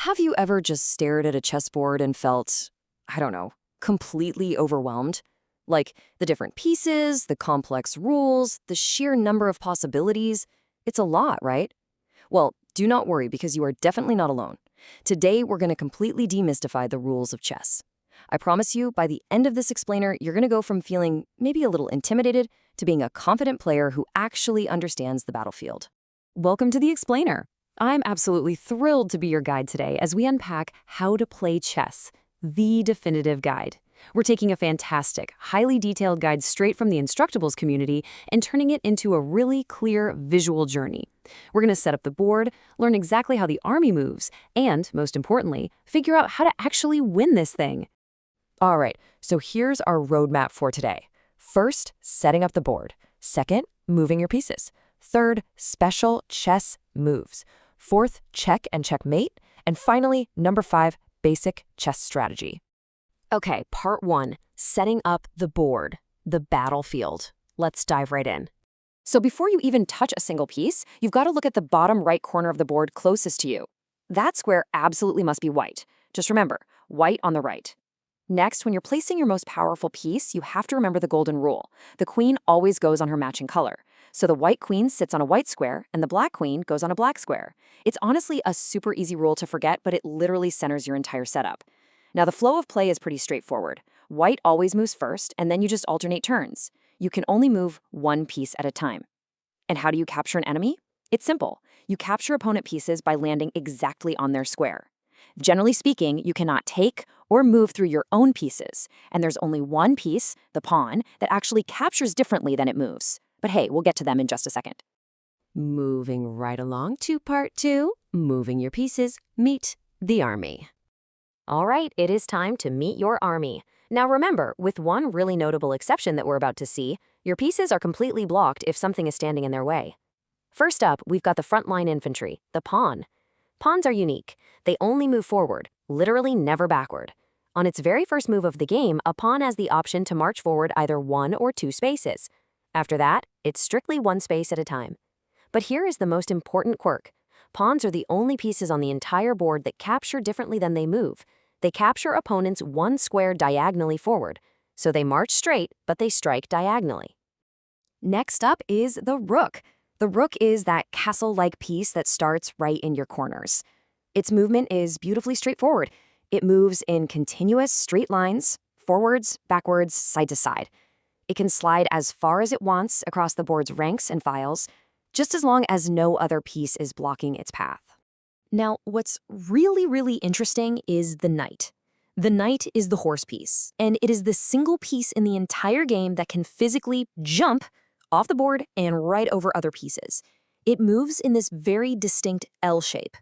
Have you ever just stared at a chessboard and felt, I don't know, completely overwhelmed? Like the different pieces, the complex rules, the sheer number of possibilities. It's a lot, right? Well, do not worry because you are definitely not alone. Today, we're going to completely demystify the rules of chess. I promise you, by the end of this explainer, you're going to go from feeling maybe a little intimidated to being a confident player who actually understands the battlefield. Welcome to the explainer. I'm absolutely thrilled to be your guide today as we unpack how to play chess, the definitive guide. We're taking a fantastic, highly detailed guide straight from the Instructables community and turning it into a really clear visual journey. We're going to set up the board, learn exactly how the army moves, and, most importantly, figure out how to actually win this thing. All right, so here's our roadmap for today. First, setting up the board. Second, moving your pieces. Third, special chess moves. Fourth, check and checkmate. And finally, number 5, basic chess strategy. Okay, part 1, setting up the board, the battlefield. Let's dive right in. So before you even touch a single piece, you've got to look at the bottom right corner of the board closest to you. That square absolutely must be white. Just remember, white on the right. Next, when you're placing your most powerful piece, you have to remember the golden rule. The queen always goes on her matching color. So the white queen sits on a white square, and the black queen goes on a black square. It's honestly a super easy rule to forget, but it literally centers your entire setup. Now, the flow of play is pretty straightforward. White always moves first, and then you just alternate turns. You can only move one piece at a time. And how do you capture an enemy? It's simple. You capture opponent pieces by landing exactly on their square. Generally speaking, you cannot take or move through your own pieces, and there's only one piece, the pawn, that actually captures differently than it moves. But hey, we'll get to them in just a second. Moving right along to part 2, moving your pieces, meet the army. All right, it is time to meet your army. Now remember, with one really notable exception that we're about to see, your pieces are completely blocked if something is standing in their way. First up, we've got the frontline infantry, the pawn. Pawns are unique. They only move forward, literally never backward. On its very first move of the game, a pawn has the option to march forward either 1 or 2 spaces. After that, it's strictly 1 space at a time. But here is the most important quirk. Pawns are the only pieces on the entire board that capture differently than they move. They capture opponents 1 square diagonally forward. So they march straight, but they strike diagonally. Next up is the rook. The rook is that castle-like piece that starts right in your corners. Its movement is beautifully straightforward. It moves in continuous straight lines, forwards, backwards, side to side. It can slide as far as it wants across the board's ranks and files, just as long as no other piece is blocking its path. Now, what's really interesting is the knight. The knight is the horse piece, and it is the single piece in the entire game that can physically jump off the board and right over other pieces. It moves in this very distinct L shape.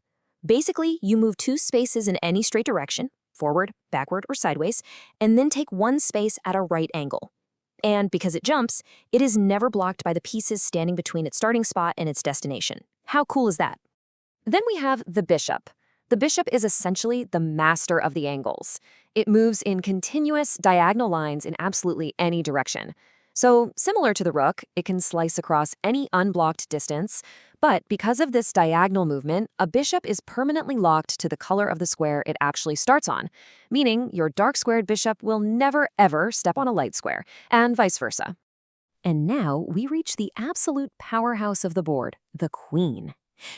Basically, you move 2 spaces in any straight direction, forward, backward, or sideways, and then take 1 space at a right angle. And because it jumps, it is never blocked by the pieces standing between its starting spot and its destination. How cool is that? Then we have the bishop. The bishop is essentially the master of the angles. It moves in continuous diagonal lines in absolutely any direction. So, similar to the rook, it can slice across any unblocked distance, but because of this diagonal movement, a bishop is permanently locked to the color of the square it actually starts on, meaning your dark-squared bishop will never ever step on a light square, and vice versa. And now we reach the absolute powerhouse of the board, the queen.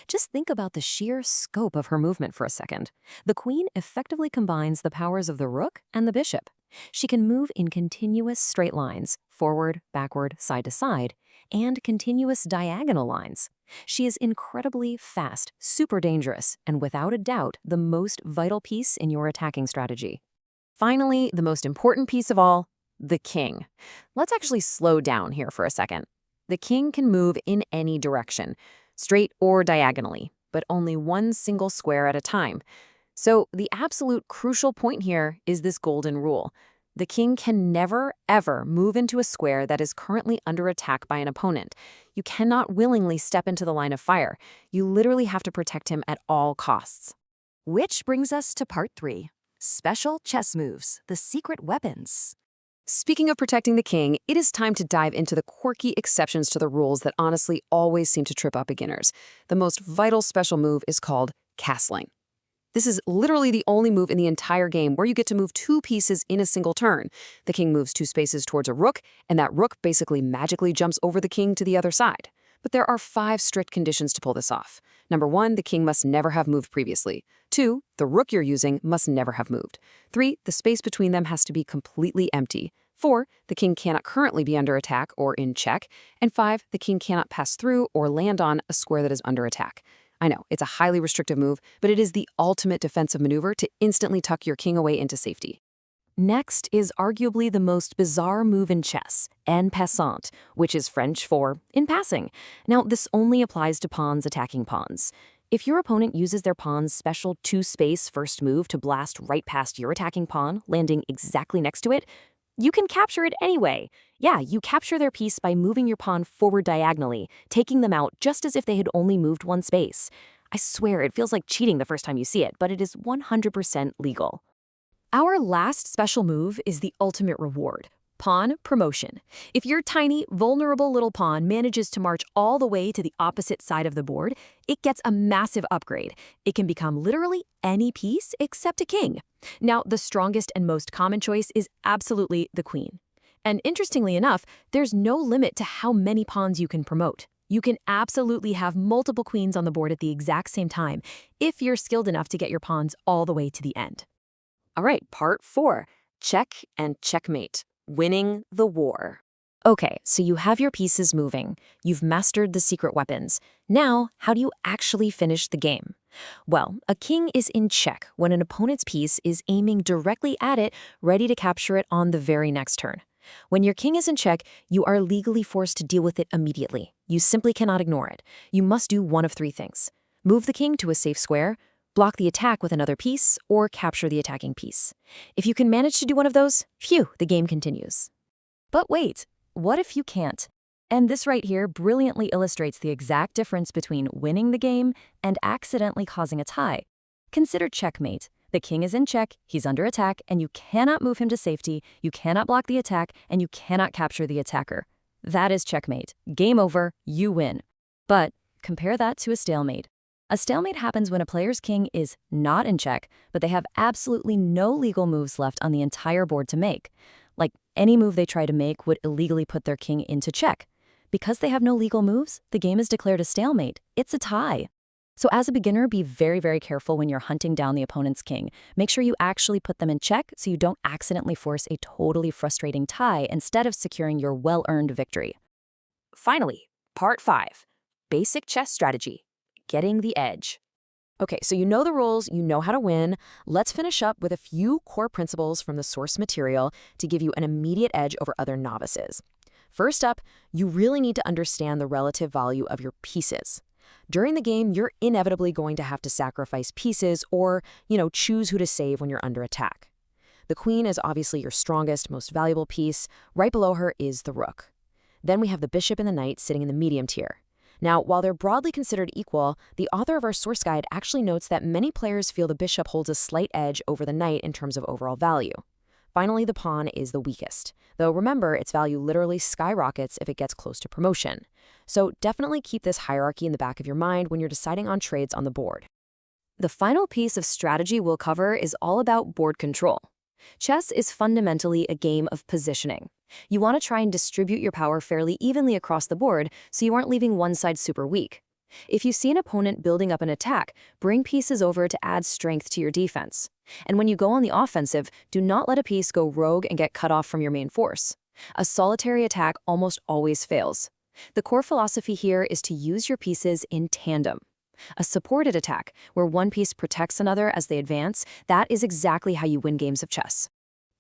Just think about the sheer scope of her movement for a second. The queen effectively combines the powers of the rook and the bishop. She can move in continuous straight lines, forward, backward, side to side, and continuous diagonal lines. She is incredibly fast, super dangerous, and without a doubt, the most vital piece in your attacking strategy. Finally, the most important piece of all, the king. Let's actually slow down here for a second. The king can move in any direction, straight or diagonally, but only 1 single square at a time. So the absolute crucial point here is this golden rule. The king can never, ever move into a square that is currently under attack by an opponent. You cannot willingly step into the line of fire. You literally have to protect him at all costs. Which brings us to part 3, special chess moves, the secret weapons. Speaking of protecting the king, it is time to dive into the quirky exceptions to the rules that honestly always seem to trip up beginners. The most vital special move is called castling. This is literally the only move in the entire game where you get to move 2 pieces in a single turn. The king moves 2 spaces towards a rook, and that rook basically magically jumps over the king to the other side. But there are 5 strict conditions to pull this off. Number 1, the king must never have moved previously. 2, the rook you're using must never have moved. 3, the space between them has to be completely empty. 4, the king cannot currently be under attack or in check. And 5, the king cannot pass through or land on a square that is under attack. I know, it's a highly restrictive move, but it is the ultimate defensive maneuver to instantly tuck your king away into safety. Next is arguably the most bizarre move in chess, en passant, which is French for in passing. Now, this only applies to pawns attacking pawns. If your opponent uses their pawn's special 2-space first move to blast right past your attacking pawn, landing exactly next to it, you can capture it anyway. Yeah, you capture their piece by moving your pawn forward diagonally, taking them out just as if they had only moved 1 space. I swear it feels like cheating the first time you see it, but it is 100% legal. Our last special move is the ultimate reward, pawn promotion. If your tiny, vulnerable little pawn manages to march all the way to the opposite side of the board, it gets a massive upgrade. It can become literally any piece except a king. Now, the strongest and most common choice is absolutely the queen. And interestingly enough, there's no limit to how many pawns you can promote. You can absolutely have multiple queens on the board at the exact same time if you're skilled enough to get your pawns all the way to the end. All right, part 4, check and checkmate, winning the war. Okay, so you have your pieces moving. You've mastered the secret weapons. Now, how do you actually finish the game? Well, a king is in check when an opponent's piece is aiming directly at it, ready to capture it on the very next turn. When your king is in check, you are legally forced to deal with it immediately. You simply cannot ignore it. You must do one of 3 things. Move the king to a safe square, block the attack with another piece, or capture the attacking piece. If you can manage to do one of those, phew, the game continues. But wait, what if you can't? And this right here brilliantly illustrates the exact difference between winning the game and accidentally causing a tie. Consider checkmate. The king is in check, he's under attack, and you cannot move him to safety, you cannot block the attack, and you cannot capture the attacker. That is checkmate. Game over, you win. But compare that to a stalemate. A stalemate happens when a player's king is not in check, but they have absolutely no legal moves left on the entire board to make. Like, any move they try to make would illegally put their king into check. Because they have no legal moves, the game is declared a stalemate. It's a tie. So as a beginner, be very, very careful when you're hunting down the opponent's king. Make sure you actually put them in check so you don't accidentally force a totally frustrating tie instead of securing your well-earned victory. Finally, part 5, basic chess strategy, getting the edge. Okay, so you know the rules, you know how to win. Let's finish up with a few core principles from the source material to give you an immediate edge over other novices. First up, you really need to understand the relative value of your pieces. During the game, you're inevitably going to have to sacrifice pieces or, choose who to save when you're under attack. The queen is obviously your strongest, most valuable piece. Right below her is the rook. Then we have the bishop and the knight sitting in the medium tier. Now, while they're broadly considered equal, the author of our source guide actually notes that many players feel the bishop holds a slight edge over the knight in terms of overall value. Finally, the pawn is the weakest, though remember, its value literally skyrockets if it gets close to promotion. So definitely keep this hierarchy in the back of your mind when you're deciding on trades on the board. The final piece of strategy we'll cover is all about board control. Chess is fundamentally a game of positioning. You want to try and distribute your power fairly evenly across the board so you aren't leaving one side super weak. If you see an opponent building up an attack, bring pieces over to add strength to your defense. And when you go on the offensive, do not let a piece go rogue and get cut off from your main force. A solitary attack almost always fails. The core philosophy here is to use your pieces in tandem. A supported attack, where one piece protects another as they advance, that is exactly how you win games of chess.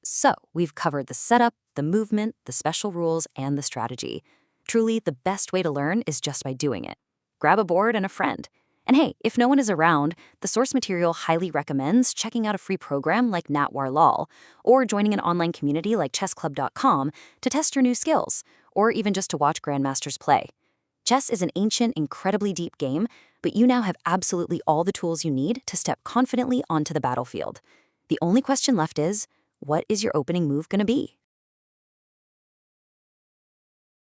So, we've covered the setup, the movement, the special rules, and the strategy. Truly, the best way to learn is just by doing it. Grab a board and a friend. And hey, if no one is around, the source material highly recommends checking out a free program like NatWarLol, or joining an online community like chessclub.com to test your new skills, or even just to watch grandmasters play. Chess is an ancient, incredibly deep game, but you now have absolutely all the tools you need to step confidently onto the battlefield. The only question left is, what is your opening move going to be?